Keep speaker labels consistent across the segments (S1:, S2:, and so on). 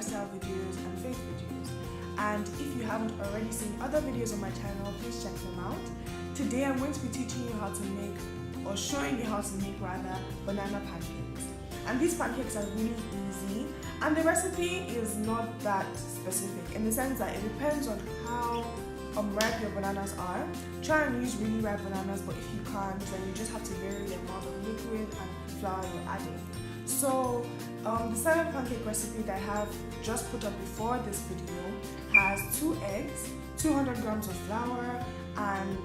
S1: lifestyle videos and faith videos. And if you haven't already seen other videos on my channel, please check them out. Today I'm going to be teaching you how to make, or showing you how to make rather, banana pancakes. And these pancakes are really easy, and the recipe is not that specific in the sense that it depends on how ripe your bananas are. Try and use really ripe bananas, but if you can't, then you just have to vary the amount of liquid and flour you're adding. So the salad pancake recipe that I have just put up before this video has 2 eggs, 200 grams of flour, and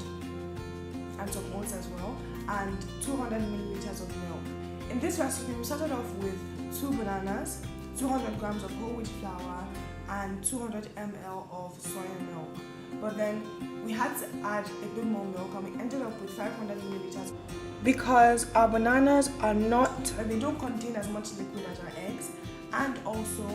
S1: some oats as well, and 200 milliliters of milk. In this recipe, we started off with 2 bananas, 200 grams of whole wheat flour, and 200 ml of soya milk. But then we had to add a bit more milk, and we ended up with 500 milliliters because our bananas are not, they don't contain as much liquid as our eggs, and also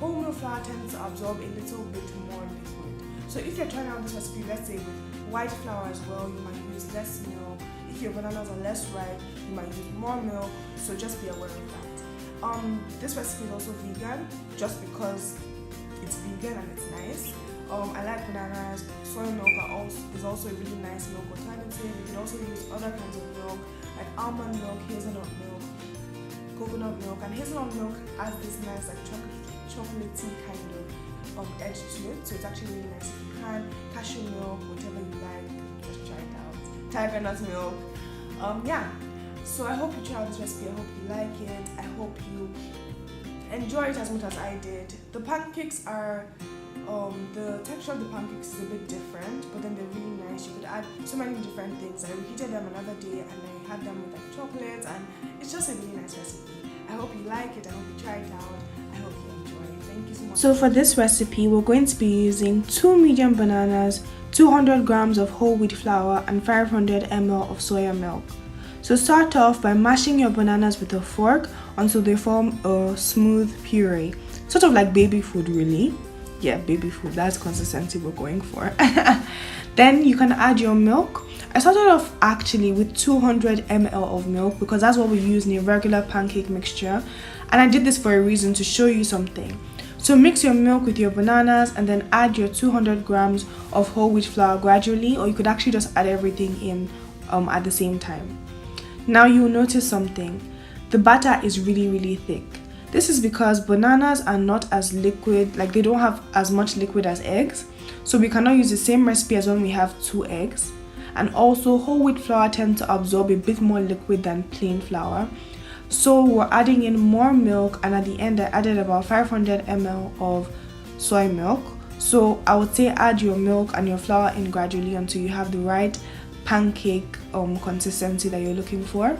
S1: wholemeal flour tends to absorb a little bit more liquid. So if you're trying out this recipe, let's say with white flour as well, you might use less milk. If your bananas are less ripe, you might use more milk, so just be aware of that. This recipe is also vegan, just because it's vegan and it's nice. I like bananas. Soy milk is also a really nice milk alternative. You can also use other kinds of milk like almond milk, hazelnut milk, coconut milk, and hazelnut milk has this nice like chocolatey kind of edge to it, so it's actually really nice if you can. Cashew milk, whatever you like, just try it out. Tiger nut milk. Yeah. So I hope you try out this recipe. I hope you like it. I hope you enjoy it as much as I did. The pancakes are the texture of the pancakes is a bit different, but then they're really nice. You could add so many different things. I reheated them another day and I had them with like chocolate, and it's just a really nice recipe. I hope you like it. I hope you try it out. I hope you enjoy it. Thank you so much. So for this recipe, we're going to be using 2 medium bananas, 200 grams of whole wheat flour, and 500 ml of soya milk. So start off by mashing your bananas with a fork until they form a smooth puree, sort of like baby food really. Yeah, baby food, that's the consistency we're going for. Then you can add your milk. I started off actually with 200 ml of milk because that's what we use in a regular pancake mixture, and I did this for a reason, to show you something. So mix your milk with your bananas and then add your 200 grams of whole wheat flour gradually, or you could actually just add everything in at the same time. Now you'll notice something. The batter is really thick. This is because bananas are not as liquid, like they don't have as much liquid as eggs, so we cannot use the same recipe as when we have 2 eggs. And also whole wheat flour tends to absorb a bit more liquid than plain flour, so we're adding in more milk, and at the end I added about 500 ml of soy milk. So I would say add your milk and your flour in gradually until you have the right pancake consistency that you're looking for.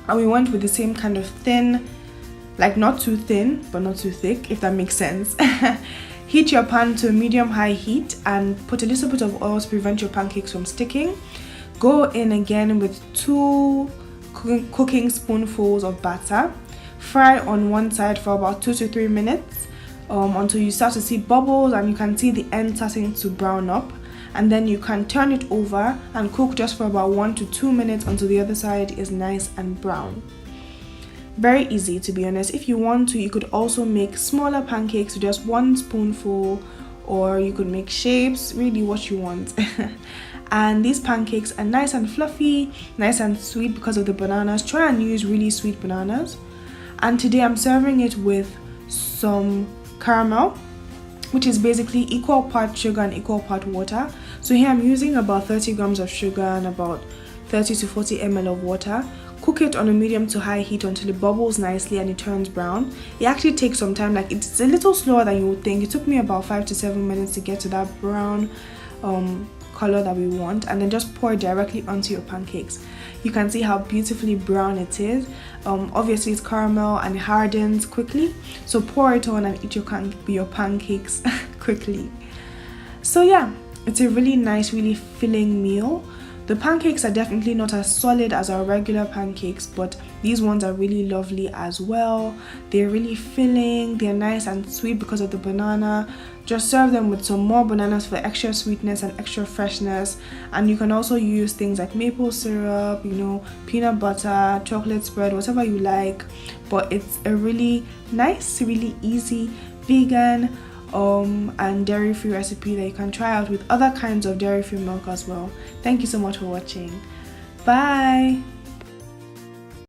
S1: And we went with the same kind of thin, like not too thin but not too thick, if that makes sense. Heat your pan to a medium-high heat and put a little bit of oil to prevent your pancakes from sticking. Go in again with 2 cooking spoonfuls of batter. Fry on one side for about 2 to 3 minutes until you start to see bubbles and you can see the end starting to brown up, and then you can turn it over and cook just for about 1 to 2 minutes until the other side is nice and brown. Very easy, to be honest. If you want to, you could also make smaller pancakes with just 1 spoonful, or you could make shapes, really what you want. And these pancakes are nice and fluffy, nice and sweet because of the bananas. Try and use really sweet bananas. And today I'm serving it with some caramel, which is basically equal part sugar and equal part water. So here I'm using about 30 grams of sugar and about 30 to 40 ml of water. Cook it on a medium to high heat until it bubbles nicely and it turns brown. It actually takes some time, like it's a little slower than you would think. It took me about 5 to 7 minutes to get to that brown color that we want, and then just pour it directly onto your pancakes. You can see how beautifully brown it is. Obviously it's caramel and it hardens quickly, so pour it on and eat your pancakes quickly. So yeah, it's a really nice, really filling meal. The pancakes are definitely not as solid as our regular pancakes, but these ones are really lovely as well. They're really filling, they're nice and sweet because of the banana. Just serve them with some more bananas for extra sweetness and extra freshness. And you can also use things like maple syrup, you know, peanut butter, chocolate spread, whatever you like. But it's a really nice, really easy vegan and dairy-free recipe that you can try out with other kinds of dairy-free milk as well. Thank you so much for watching. Bye.